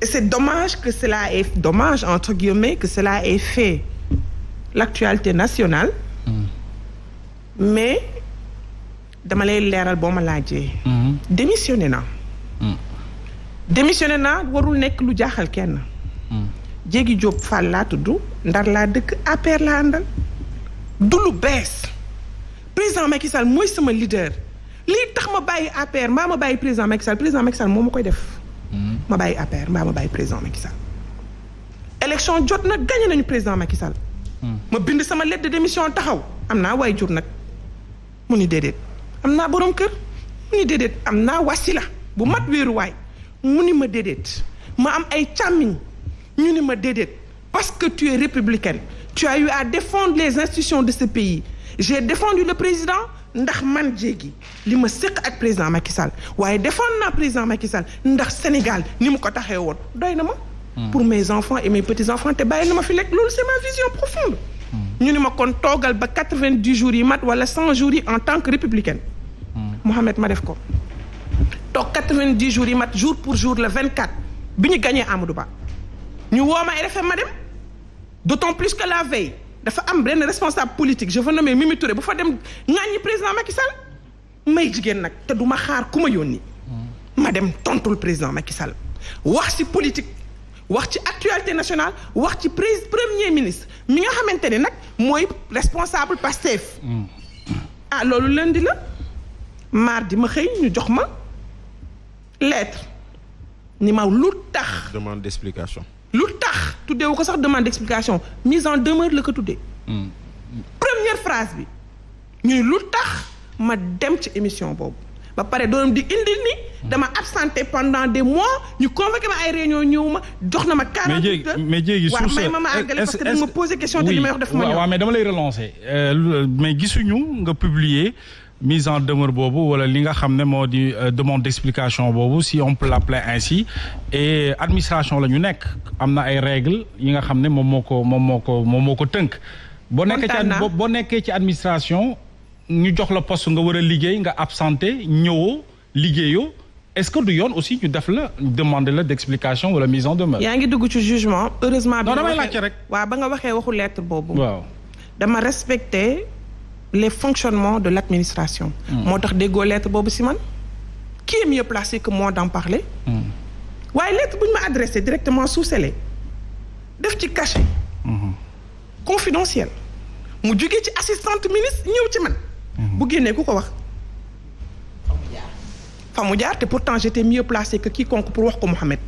Et c'est dommage que cela ait dommage entre guillemets que cela ait fait l'actualité nationale. Mais dama lay leeral boo ma laajee. démissionné naa. démissionné naa warul nekk lu jaaxal kenn. Jéegi Diop Fall laa tudd Ndar laa dëkk APR laa àndal. du lu bees président Macky Sall mooy sama leader lii tax ma bàyyi APR mbaa ma bàyyi président Macky Sall moo ma koy def. ma bàyyi APR mbaa ma bàyyi président Macky Sall. élection jot na gagné nañu président Macky Sall. ma bind sama lettre de démission taxaw am naa waay jur nag mu ni déedéet am naa borom kër mu ni déedéet am naa wasila bu mat wéeruwaay mu ni ma déedéet ma am ay càmmiñ ñu ni ma déedéet parce que tu es républicaine tu as eu à défendre les institutions de ce pays j'ai défendu le président ndax man jéegi li ma séq ak président Macky Sall waaye défendre naa président Macky Sall ndax Sénégal ni mu ko taxee woon doy na ma pour mes enfants et mes petits-enfants te bàyyi na ma fi lekk loolu c'est ma vision profonde ñu ni ma kon toogal ba 90 jours yi mat wala 100 jours yi en tant que républicaine Mohamed ma def ko toog 90 jours yi mat jour pour jour le 24 bi ñu gagné Amadou Ba ñu woo ma RFM ma dem d'autant plus que la veille dafa am benn responsable politique je veux nommer Mimi Touré bu fa dem ŋàññi président Macky Sall may jigéen nag te du ma xaar ku ma yónni ma dem tontul président Macky Sall wax ci politique wax ci actualité nationale wax ci premier ministre mi nga xamante ne nag mooy responsable Pastef ah loolu lundi la mardi ma xëy ñu jox ma lettre ni ma lu tax demande d'explication lu tax tuddeewu ko sax demande d'explication mise en demeure la ko tuddee première phrase bi ñu ni lu tax ma dem ci émission boobu ba pare doon di indil ni dama absenté pendant des mois ñu convoqué ma ay réunion ñëw ma jox na ma 48 heures mais jéegi waaw may ma àggale parce que da nga ma posé question te li may wax def ma ñëw waaw mais dama lay relancer mais gisuñu nga publier mise en demeure boobu wala li nga xam ne moo di demande d'explication boobu si on peut l'appeler ainsi et administration la ñu nekk am na ay règles yi nga xam ne moom moo ko tënk boo nekkee ci administration ñu jox la poste nga war a liggéey nga absenté ñëwoo liggéeyoo est-ce que du yoon aussi ñu def la demander la d'explication wala mise en demeure. yaa ngi dugg ci jugement heureusement. non damay laajte rek. waaw ba nga waxee waxu lettre boobu. waaw dama respecter les fonctionnements de l'administration. moo tax déggoo lettre boobu si man. qui est mieux placé que moi d'en parler. waaye lettre bu ñu ma adressé directement sous scellé def ci cachet. confidentiel mu jógee ci assistante ministre ñëw ci man. bu génnee ku ko wax. fa mu jaar te pourtant j'étais mieux placé que quiconque pour wax ko Mohamed.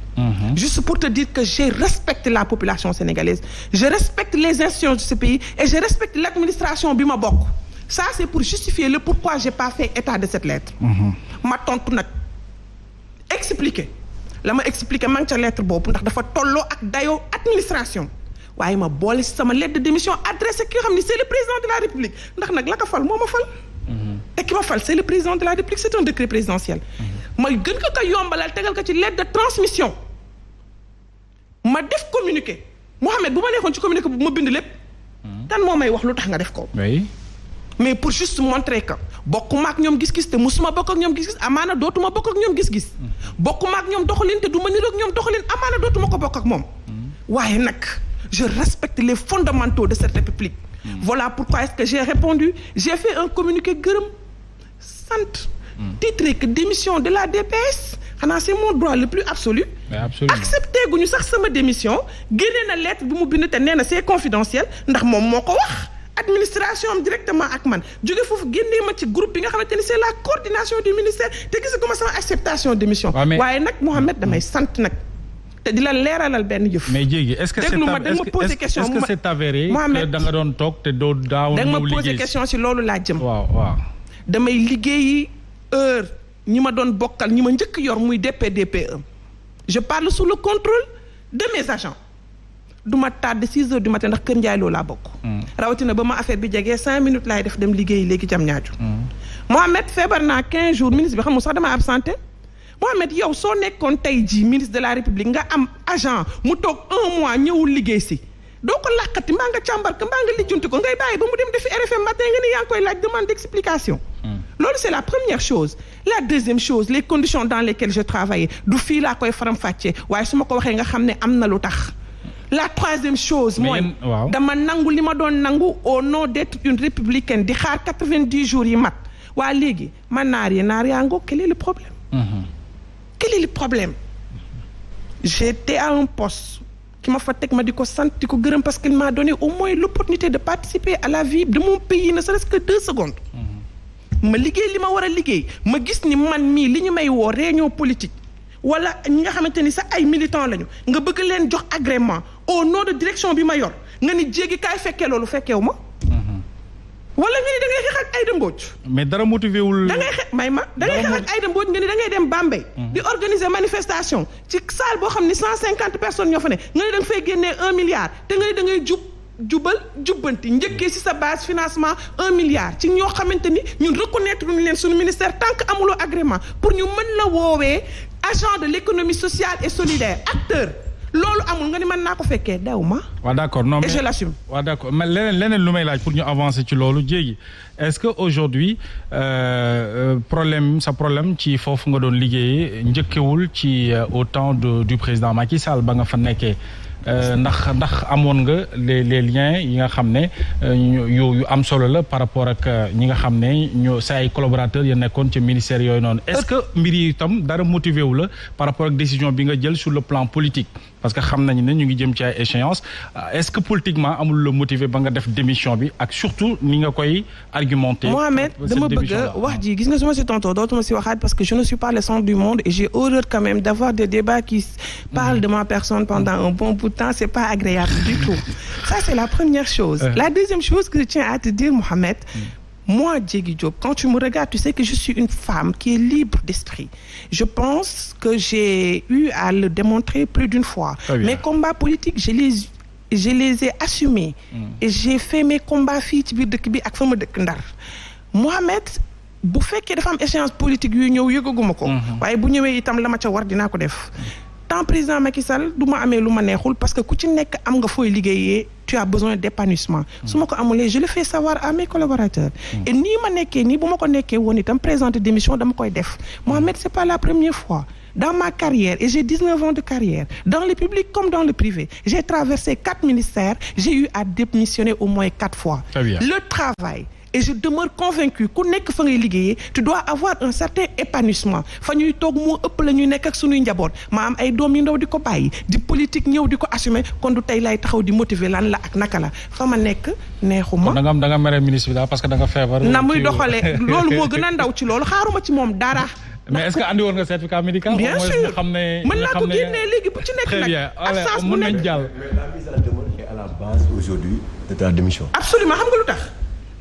Juste pour te dire que je respecte la population sénégalaise je respecte les institutions de ce pays et je respecte l'administration bi ma bokk ça c'est pour justifier le pourquoi j'ai pas fait état de cette lettre. ma tontu nag expliquer la ma expliquer maa ngi ca lettre boobu ndax dafa tolloo ak dayoo administration waaye ma boole sama lettre de démission adressée ki nga xam ne c'est le président de la République ndax nag la ko fal moo ma fal. te ki ma fal c'est le président de la République c'est un décret présidentiel. ma gën ko yombalal tegal ko ci lettre de transmission ma def communiqué Mohamed bu ma neexoon ci communiqué bu ma bind lépp. kan moo may wax lu tax nga def ko. oui. mais pour juste montrer que bokkuma ak ñoom gis-gis te musuma bokk ak ñoom gis-gis amaana dootuma bokk ak ñoom gis-gis. bokkuma ak ñoom doxalin te du ma niroog ñoom doxalin amaana dootuma ko bokk ak moom. waaye nag je respecte les fondamentaux de cette république. Voilà pourquoi est-ce que j'ai répondu j'ai fait un communiqué gërëm sant. titré que démission de la DPS xanaa c'est mon droit le plus absolu. accepté guñu sax sama démission génne na lettre bi mu bind te nee na c'est confidentiel ndax moom moo ko wax. administration am directement ak man jóge foofu génnee ma ci groupe bi nga xamante ni c'est la coordination du ministère te gis nga sama acceptation d'émission. waaye nag Mohamed damay sant nag. te di la leeralal benn jëf. mais jéegi est-ce que c'est avéré que da nga doon toog te doo daaw da nga ma posé question si loolu laa jëm. waaw damay liggéeyi heure ñi ma doon bokkal ñi ma njëkk yor muy DPDPE. je parle sous le contrôle de mes agents. du ma tardé 6 heures du matin ndax Kër Ndiaye loo laa bokk. rawatina ba ma affaire bi jegee 5 minutes laay def dem liggéeyi léegi jam ñaaju. Mohamed feebar naa 15 jours ministre bi xam nga sax dama absenté. Mohamed yow soo nekkoon tey jii ministre de la République nga am agent mu toog 1 mois ñëwul liggéey si doo ko làqati mbaa nga càmbar ko mbaa nga lijjanti ko ngay bàyyi ba mu dem defi RFM matin nga ni yaa ngi koy laaj demande d'explication. loolu c'est la première chose. La deuxième chose, les conditions dans lesquelles je travaillais du fii laa koy faram-fàccee waaye su ma ko waxee nga xam ne am na lu tax. La troisième chose mooy dama nangu li ma doon nangu au nom d'être une républicaine di xaar 90 jours yi mat waa léegi man naar yaa ngoo quel est le problème. Quel est le problème? J'étais à un poste qui m'a fa teg ma di ko sant di ko gërëm parce qu'il m'a donné au moins l'opportunité de participer à la vie de mon pays ne serait-ce que 2 secondes. ma liggéey li ma war a liggéey ma gis ni man mii li ñu may woo réunion politique wala ñi nga xamante ni sax ay militants lañu nga bëgg leen jox agrément au nom de direction bi ma yor nga ni jéegi kaay fekkee loolu fekkeewu ma. wala nga ni da ngay xeex ak Aïda Mbodj. mais dara motivé wul. da ngay xeex ak Aïda Mbodj nga ni da ngay dem Bambey. di organiser manifestation ci salle boo xam ni 150 personnes ñoo fa ne nga ni da nga fay génnee 1 milliard te nga ni da ngay jubbanti njëkkee ci sa base financement 1 milliard ci ñoo xamante ni ñun reconnaître ñu leen suñu ministère tant que amuloo agrément pour ñu mën la woowee agent de l'économie sociale et solidaire acteur loolu amul nga ni mën naa ko fekkee daw ma. waaw d'accord non mais et je l'assume. waaw d'accord mais leneen lu may laaj pour ñu avancer ci loolu jéegi est-ce que aujourd'hui problème ci foofu nga doon liggéeyee njëkkewul ci au temps du président Macky Sall ba nga fa nekkee. ndax amoon nga les liens yi nga xam ne yu am solo la par rapport ak ñi nga xam ne ñoo sa ay collaborateurs ya nekkoon ci ministère yooyu noonu est-ce que mbir yi itam dara motivé wu la par rapport ak décision bi nga jël sur le plan politique parce que xam nañu ne ñu ngi jëm ci ay échéances est-ce que politiquement amul la motivé ba nga def démission bi ak surtout ni nga koy argumenter. Mohamed dama bëgg wax ji gis nga su ma si tontoo dootuma si waxaat parce que je ne suis pas le centre du monde et j'ai horreur quand même d'avoir des débats qui parlent de ma personne pendant un bon bout de temps c'est pas agréable du tout. Ça c'est la première chose. La deuxième chose que je tiens à te dire Mohamed. Moi, Diégui Diop, quand tu me regardes, tu sais que je suis une femme qui est libre d'esprit. Je pense que j'ai eu à le démontrer plus d'une fois. Mes combats politiques, je les ai assumés. Et j'ai fait mes combats fii ci biir dëkk bi ak fa ma dëkk Ndar. Mohamed, bu fekkee dafa am échéance politique yu ñëw yëgaguma ko. waaye bu ñëwee itam la ma ca war dinaa ko def. tant président Macky Sall du ma amee lu ma neexul parce que ku ci nekk am nga fooy liggéeyee tu as besoin d'épanouissement su ma ko amulee je le fais savoir à mes collaborateurs et nii ma nekkee nii bu ma ko nekkee woon itam présenter démission dama koy def Mohamed c'est pas la première fois dans ma carrière et j'ai 19 ans de carrière dans le public comme dans le privé j'ai traversé 4 ministères j'ai eu à démissionner au moins 4 fois le travail et je demeure convaincu ku nekk fa ngay liggéeyee tu dois avoir un certain épanouissement fa ñuy toog moo ëpp la ñuy nekk ak suñuy njaboot ma am ay doom yu ndaw di ko bàyyi di politique ñëw di ko assumer kon du tey lay taxaw di motiver lan la ak naka la fa ma nekk neexuma. da nga mere ministre bi daal parce que da nga feebar. na muy doxalee loolu moo gën a ndaw ci loolu xaaruma ci moom dara. mais est-ce que andi woon nga certificat médical. bien sûr xam ne mën naa ko génnee léegi bu ci nekk nag. très bien allez mën nañ jàll. mais la mise en demeure est à la base aujourd'hui de ta démission. absolument xam nga lu tax.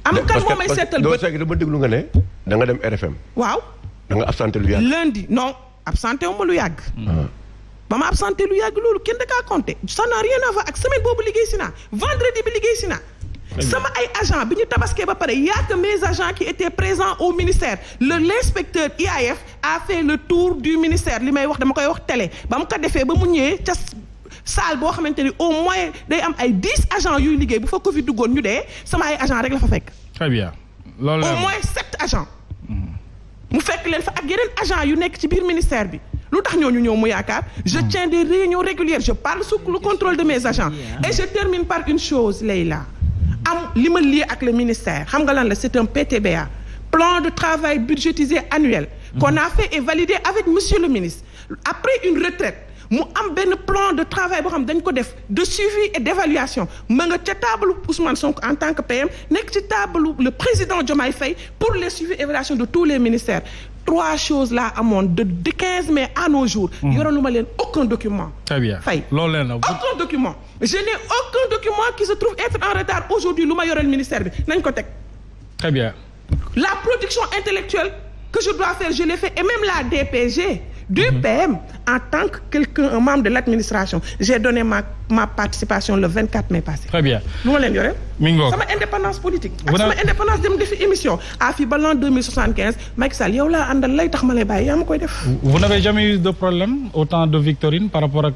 am kan moo may seetal bët parce que dama déglu nga ne da nga dem RFM. waaw. da nga absenté lu yàgg. lundi non absenté wu ma lu yàgg. ba ma absenté lu yàgg loolu kenn da kaa compter ça n'a rien à voir ak semaine boobu liggéey si naa vendredi bi liggéey si naa. sama ay agent bi ñu tabaskee ba pare y a que mes agents qui étaient présents au ministère l'inspecteur IAF a fait le tour du ministère li may wax dama koy wax télé ba mu ko defee ba mu ñëwee ca salle boo xamante ni au moins day am ay 10 agents yuy liggéey bu fa Covid duggoon ñu dee sama ay agents rek la fa fekk. très bien loolu au moins 7 agents. mu fekk leen fa ak yeneen agents yu nekk ci biir ministère bi lu tax ñooñu ñëw mu yaakaar. je tiens des réunions régulières je parle sous le contrôle de mes agents. et je termine par une chose Leïla. am li ma lié ak le ministère xam nga lan la c'est un PTBA plan de travail budgétisé annuel. qu'on a fait et validé avec monsieur le ministre après une retraite. mu am benn plan de travail boo xam dañ ko def de suivi et d'évaluation ma nga ca table Ousmane Sonko en tant que PM nekk ci table le président Diomaye Faye pour les suivi et évaluation de tous les ministères 3 choses là amoon de 15 mai à nos jours. yoroonu ma leen aucun document. très bien Faye loolu leen aucun document. je n'ai aucun document qui se trouve être en retard aujourd'hui lu ma yoreel ministère bi nañ ko teg. très bien. la production intellectuelle que je dois faire je l'ai fait et même la DPG. du PM en tant que quelqu'un un membre de l'administration j'ai donné ma participation le 24 mai passé. très bien lu ma leen yore. mi ngoog sama indépendance politique. ak sama indépendance dem defi émission à fii ba l'an 2075 Macky Sall yow laa àndal lay tax ma lay bàyyi yaa ma koy def. vous n'avez jamais eu de problème au temps de Victorine par rapport ak